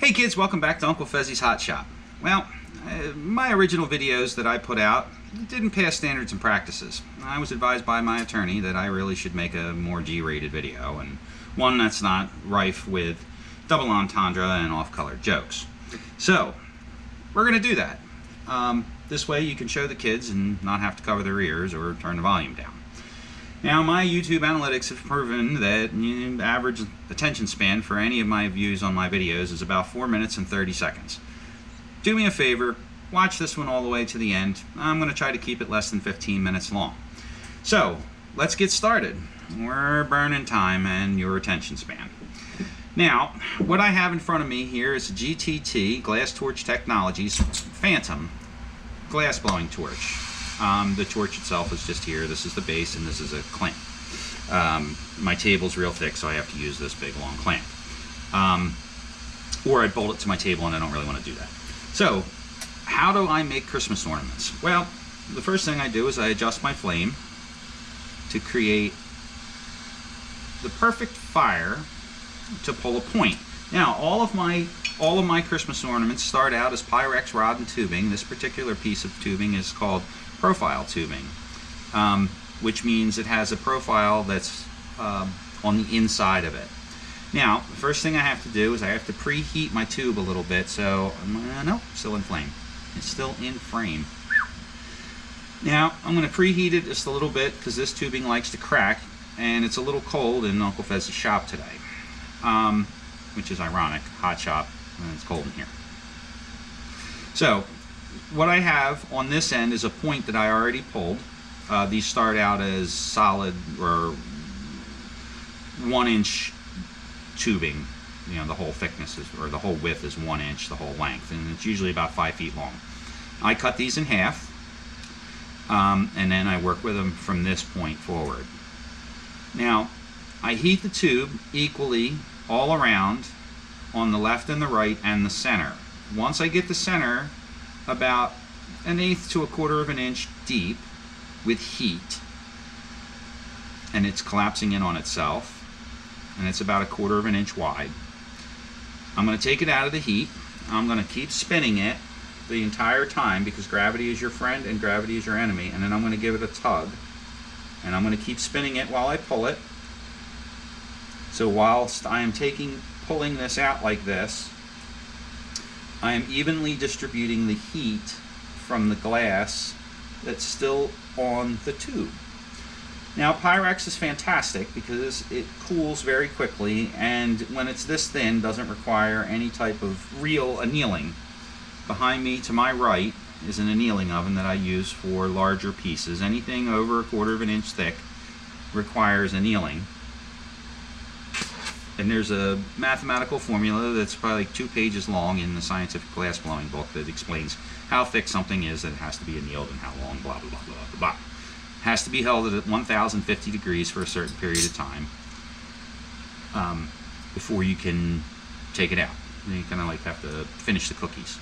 Hey kids, welcome back to Uncle Fezzy's Hot Shop. Well, my original videos that I put out didn't pass standards and practices. I was advised by my attorney that I really should make a more G-rated video, and one that's not rife with double entendre and off-color jokes. So, we're going to do that. This way you can show the kids and not have to cover their ears or turn the volume down. Now, my YouTube analytics have proven that the average attention span for any of my views on my videos is about 4 minutes and 30 seconds. Do me a favor, watch this one all the way to the end. I'm going to try to keep it less than 15 minutes long. So, let's get started. We're burning time and your attention span. Now, what I have in front of me here is a GTT, Glass Torch Technologies, Phantom glass blowing torch. The torch itself is just here. This is the base and this is a clamp. My table's real thick, so I have to use this big long clamp. Or I'd bolt it to my table, and I don't really want to do that. So, how do I make Christmas ornaments? Well, the first thing I do is I adjust my flame to create the perfect fire to pull a point. Now, all of my Christmas ornaments start out as Pyrex rod and tubing. This particular piece of tubing is called profile tubing, which means it has a profile that's on the inside of it. Now, the first thing I have to do is I have to preheat my tube a little bit. So, no, still in flame. It's still in frame. Now, I'm going to preheat it just a little bit because this tubing likes to crack, and it's a little cold in Uncle Fez's shop today, which is ironic. Hot shop, and it's cold in here. So, what I have on this end is a point that I already pulled. These start out as solid or 1-inch tubing. You know, the whole thickness is, or the whole width is 1 inch, the whole length, and it's usually about 5 feet long. I cut these in half, and then I work with them from this point forward. Now, I heat the tube equally all around on the left and the right and the center. Once I get the center about 1/8 to 1/4 of an inch deep with heat, and it's collapsing in on itself, and it's about 1/4 of an inch wide, I'm going to take it out of the heat. I'm going to keep spinning it the entire time because gravity is your friend and gravity is your enemy, and then I'm going to give it a tug, and I'm going to keep spinning it while I pull it. So whilst I am pulling this out like this, I am evenly distributing the heat from the glass that's still on the tube. Now, Pyrex is fantastic because it cools very quickly, and when it's this thin, doesn't require any type of real annealing. Behind me to my right is an annealing oven that I use for larger pieces. Anything over 1/4 of an inch thick requires annealing. And there's a mathematical formula that's probably like 2 pages long in the scientific glass blowing book that explains how thick something is that it has to be annealed and how long, blah, blah, blah, blah, blah, blah. It has to be held at 1050 degrees for a certain period of time before you can take it out. And you kind of like have to finish the cookies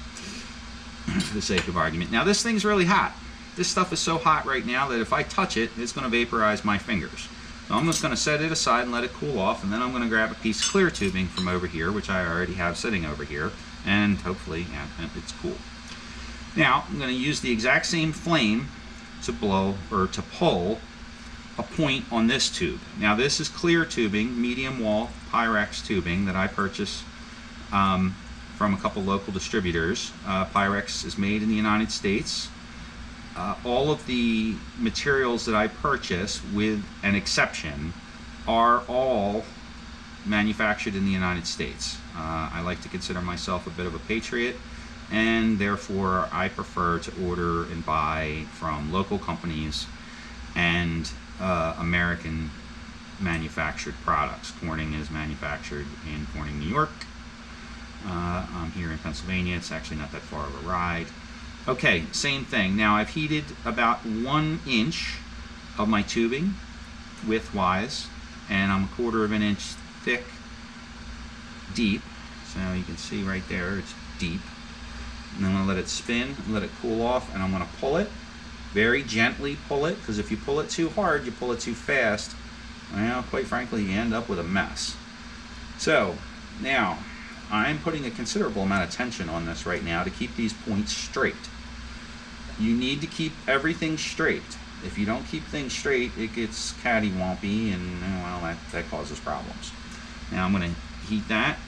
for the sake of argument. Now, this thing's really hot. This stuff is so hot right now that if I touch it, it's going to vaporize my fingers. So I'm just going to set it aside and let it cool off, and then I'm going to grab a piece of clear tubing from over here, which I already have sitting over here, and hopefully, yeah, it's cool. Now, I'm going to use the exact same flame to blow, or to pull, a point on this tube. Now, this is clear tubing, medium wall Pyrex tubing that I purchased from a couple local distributors. Pyrex is made in the United States. All of the materials that I purchase, with an exception, are all manufactured in the United States. I like to consider myself a bit of a patriot, and therefore I prefer to order and buy from local companies and American manufactured products. Corning is manufactured in Corning, New York. I'm here in Pennsylvania. It's actually not that far of a ride. Okay, same thing. Now, I've heated about 1 inch of my tubing width-wise, and I'm 1/4 of an inch thick, deep. So you can see right there, it's deep. And I'm going to let it spin, let it cool off, and I'm going to pull it. Very gently pull it, because if you pull it too hard, you pull it too fast, well, quite frankly, you end up with a mess. So, now, I'm putting a considerable amount of tension on this right now to keep these points straight. You need to keep everything straight. If you don't keep things straight, it gets cattywampy, and well, that causes problems. Now I'm going to heat that.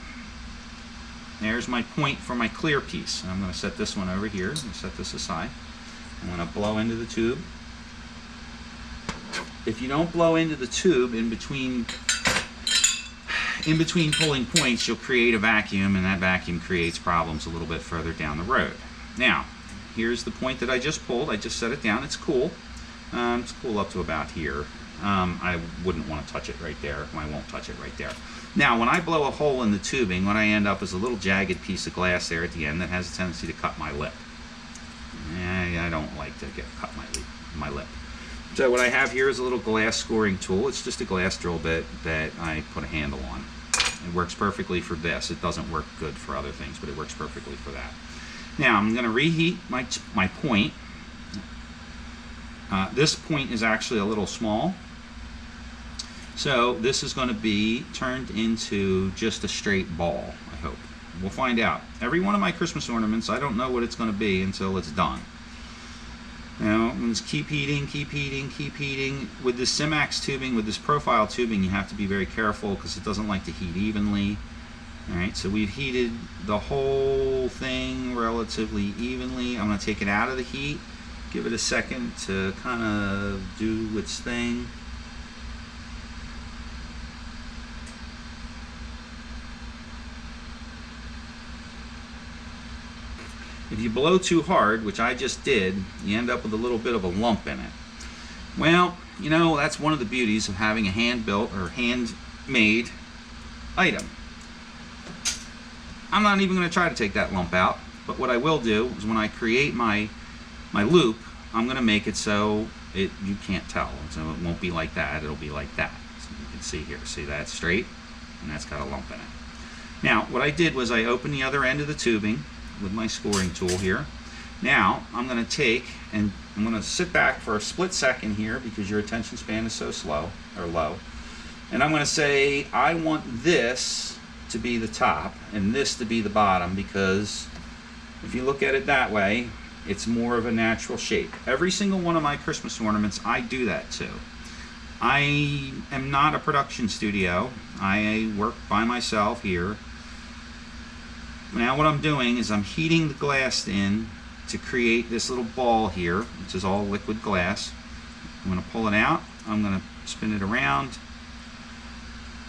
There's my point for my clear piece. I'm going to set this one over here. I'm going to set this aside. I'm going to blow into the tube. If you don't blow into the tube in between pulling points, you'll create a vacuum, and that vacuum creates problems a little bit further down the road. Now, here's the point that I just pulled. I just set it down. It's cool. It's cool up to about here. I wouldn't want to touch it right there. I won't touch it right there. Now, when I blow a hole in the tubing, what I end up is a little jagged piece of glass there at the end that has a tendency to cut my lip. I don't like to get cut my lip. So what I have here is a little glass scoring tool. It's just a glass drill bit that I put a handle on. It works perfectly for this. It doesn't work good for other things, but it works perfectly for that. Now I'm going to reheat my point. This point is actually a little small, so this is going to be turned into just a straight ball, I hope. We'll find out. Every one of my Christmas ornaments, I don't know what it's going to be until it's done. Now, let's keep heating, keep heating, keep heating. With this Simax tubing, with this profile tubing, you have to be very careful because it doesn't like to heat evenly. Alright, so we've heated the whole thing relatively evenly. I'm going to take it out of the heat, give it a second to kind of do its thing. If you blow too hard, which I just did, you end up with a little bit of a lump in it. Well, you know, that's one of the beauties of having a hand-built or handmade item. I'm not even going to try to take that lump out, but what I will do is when I create my loop, I'm going to make it so you can't tell. So it won't be like that, it'll be like that. So you can see here, see that's straight, and that's got a lump in it. Now, what I did was I opened the other end of the tubing with my scoring tool here. Now I'm going to take and I'm going to sit back for a split second here because your attention span is so slow or low, and I'm going to say I want this to be the top and this to be the bottom, because if you look at it that way, it's more of a natural shape. Every single one of my Christmas ornaments, I do that too. I am not a production studio. I work by myself here. Now what I'm doing is I'm heating the glass in to create this little ball here, which is all liquid glass. I'm going to pull it out, I'm going to spin it around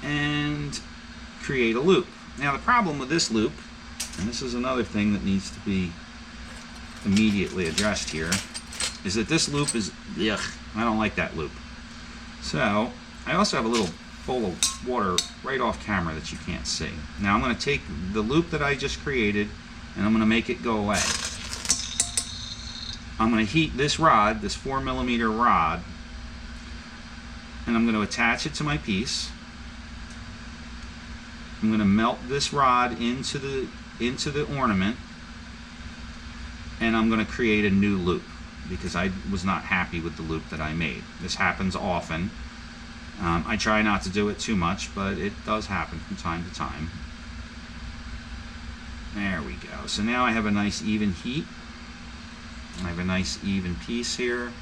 and create a loop. Now the problem with this loop, and this is another thing that needs to be immediately addressed here, is that this loop is, ugh, I don't like that loop. So I also have a little bowl of water right off camera that you can't see. Now I'm going to take the loop that I just created and I'm going to make it go away. I'm going to heat this rod, this 4mm rod, and I'm going to attach it to my piece. I'm going to melt this rod into the ornament, and I'm going to create a new loop because I was not happy with the loop that I made. This happens often. I try not to do it too much, but it does happen from time to time. There we go. So now I have a nice even heat. I have a nice even piece here.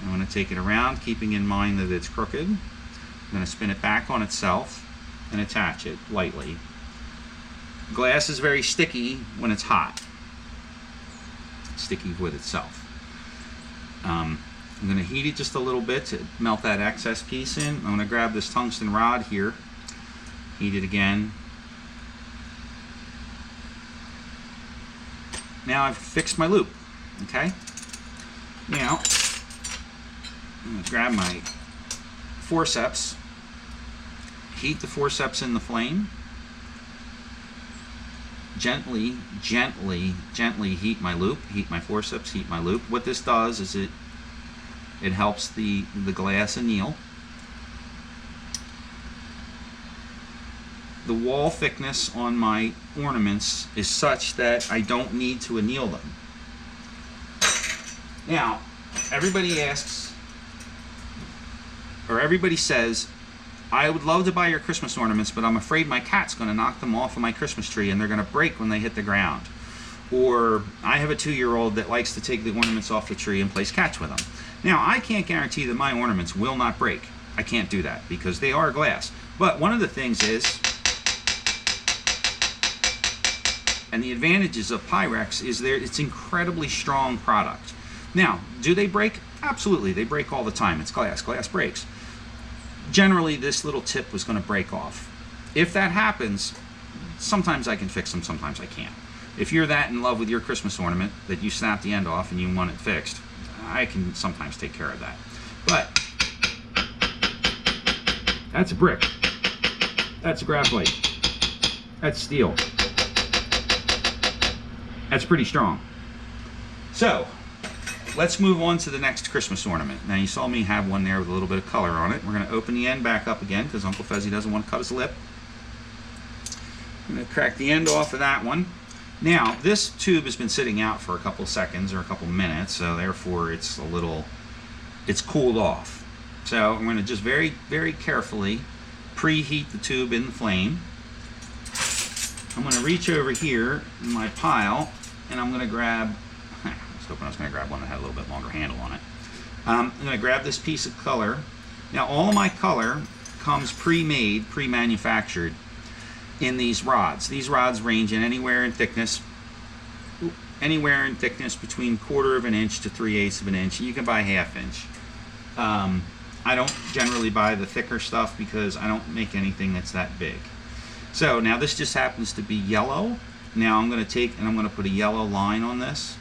I'm going to take it around, keeping in mind that it's crooked. I'm going to spin it back on itself and attach it lightly. Glass is very sticky when it's hot. It's sticky with itself. I'm going to heat it just a little bit to melt that excess piece in. I'm going to grab this tungsten rod here, heat it again. Now I've fixed my loop. Okay? Now, I'm going to grab my forceps, heat the forceps in the flame, gently heat my loop, heat my forceps, heat my loop. What this does is it helps the glass anneal. The wall thickness on my ornaments is such that I don't need to anneal them. Now, everybody asks, or everybody says, I would love to buy your Christmas ornaments, but I'm afraid my cat's going to knock them off of my Christmas tree and they're going to break when they hit the ground. Or I have a 2-year-old that likes to take the ornaments off the tree and place catch with them. Now, I can't guarantee that my ornaments will not break. I can't do that because they are glass. But one of the things is, and the advantages of Pyrex is it's incredibly strong product. Now, do they break? Absolutely, they break all the time. It's glass. Glass breaks. Generally, this little tip was going to break off. If that happens, sometimes I can fix them, sometimes I can't. If you're that in love with your Christmas ornament that you snap the end off and you want it fixed, I can sometimes take care of that. But that's a brick. That's graphite. That's steel. That's pretty strong. So, let's move on to the next Christmas ornament. Now, you saw me have one there with a little bit of color on it. We're going to open the end back up again because Uncle Fezzy doesn't want to cut his lip. I'm going to crack the end off of that one. Now, this tube has been sitting out for a couple seconds or a couple minutes, so therefore it's cooled off. So I'm going to just very, very carefully preheat the tube in the flame. I'm going to reach over here in my pile and I'm going to grab, I was hoping I was going to grab one that had a little bit longer handle on it. I'm going to grab this piece of color. Now, all of my color comes pre-made, pre-manufactured in these rods. These rods range in anywhere in thickness between 1/4 of an inch to 3/8 of an inch. You can buy 1/2 inch. I don't generally buy the thicker stuff because I don't make anything that's that big. So now this just happens to be yellow. Now I'm going to take and I'm going to put a yellow line on this.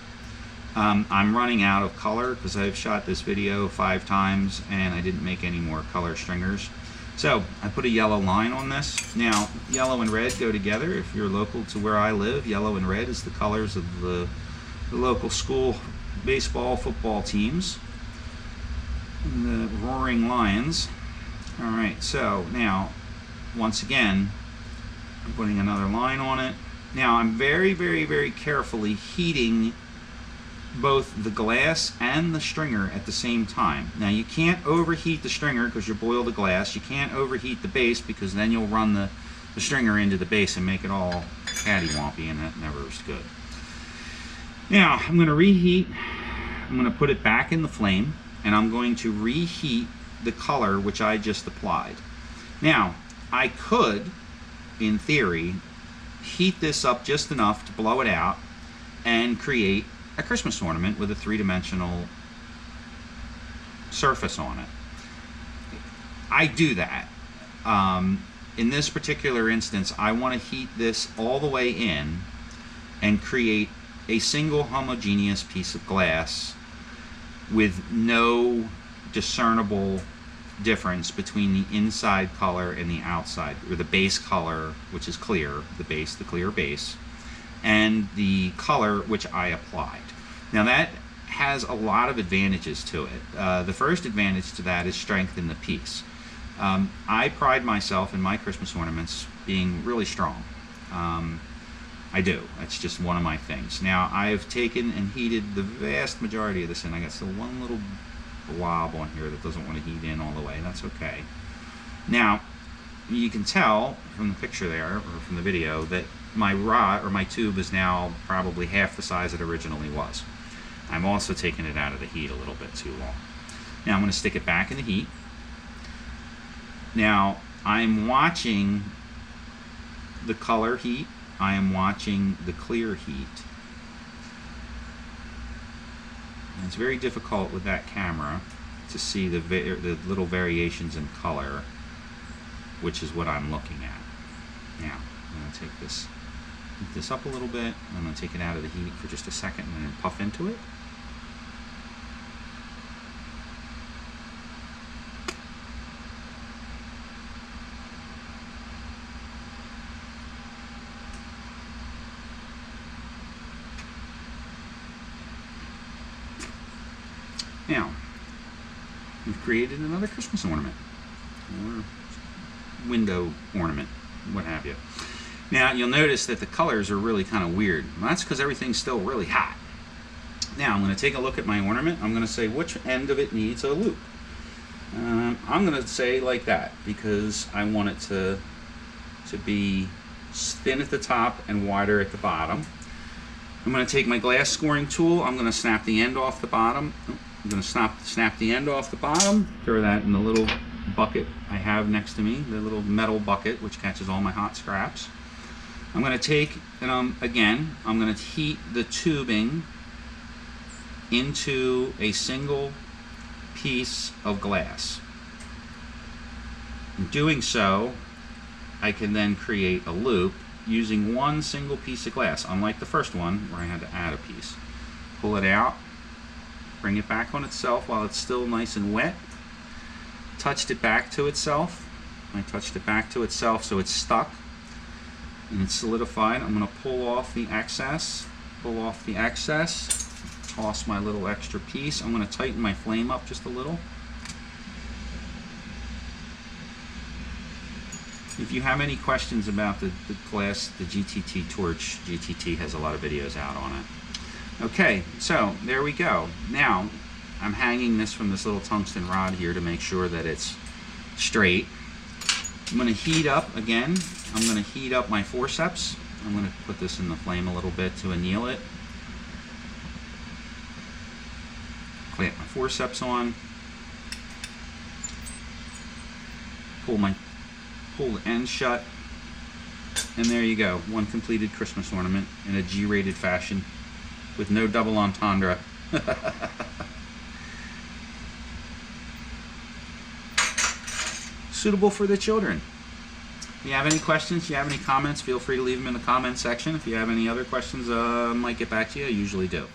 I'm running out of color because I've shot this video 5 times and I didn't make any more color stringers. So I put a yellow line on this. Now, yellow and red go together. If you're local to where I live, yellow and red is the colors of the local school baseball, football teams. The Roaring Lions. All right, so now, once again, I'm putting another line on it. Now, I'm very, very, very carefully heating both the glass and the stringer at the same time. Now, you can't overheat the stringer because you'll boil the glass. You can't overheat the base because then you'll run the stringer into the base and make it all cattywampy, and that never is good. Now, I'm going to reheat. I'm going to put it back in the flame, and I'm going to reheat the color which I just applied. Now, I could, in theory, heat this up just enough to blow it out and create a Christmas ornament with a 3-dimensional surface on it. I do that. In this particular instance, I want to heat this all the way in and create a single homogeneous piece of glass with no discernible difference between the inside color and the outside, or the base color, which is clear, the clear base, and the color which I applied. Now that has a lot of advantages to it. The first advantage to that is strength in the piece. I pride myself in my Christmas ornaments being really strong. I do. That's just one of my things. Now, I've taken and heated the vast majority of this in. I got still one little blob on here that doesn't want to heat in all the way. That's okay. Now, you can tell from the picture there, or from the video, that my rod, or my tube, is now probably half the size it originally was. I'm also taking it out of the heat a little bit too long. Now, I'm going to stick it back in the heat. Now, I'm watching the color heat. I am watching the clear heat. And it's very difficult with that camera to see the little variations in color, which is what I'm looking at. Now, I'm going to take this, heat this up a little bit. I'm going to take it out of the heat for just a second and then puff into it. Now, we've created another Christmas ornament, or window ornament, what have you. Now, you'll notice that the colors are really kind of weird. Well, that's because everything's still really hot. Now, I'm going to take a look at my ornament. I'm going to say which end of it needs a loop. I'm going to say like that because I want it to be thin at the top and wider at the bottom. I'm going to take my glass scoring tool. I'm going to snap the end off the bottom. I'm going to snap the end off the bottom. Throw that in the little bucket I have next to me, the little metal bucket which catches all my hot scraps. I'm going to take, and again, I'm going to heat the tubing into a single piece of glass. In doing so, I can then create a loop using one single piece of glass, unlike the first one where I had to add a piece. Pull it out, bring it back on itself while it's still nice and wet. Touched it back to itself. I touched it back to itself so it's stuck and it's solidified. I'm going to pull off the excess, toss my little extra piece. I'm going to tighten my flame up just a little. If you have any questions about the glass, the GTT torch, GTT has a lot of videos out on it. Okay, so there we go. Now, I'm hanging this from this little tungsten rod here to make sure that it's straight. I'm going to heat up again. I'm going to heat up my forceps. I'm going to put this in the flame a little bit to anneal it. Clamp my forceps on. Pull the end shut, and there you go, one completed Christmas ornament in a G-rated fashion with no double entendre. Suitable for the children. If you have any questions, if you have any comments, feel free to leave them in the comment section. If you have any other questions, I might get back to you. I usually do.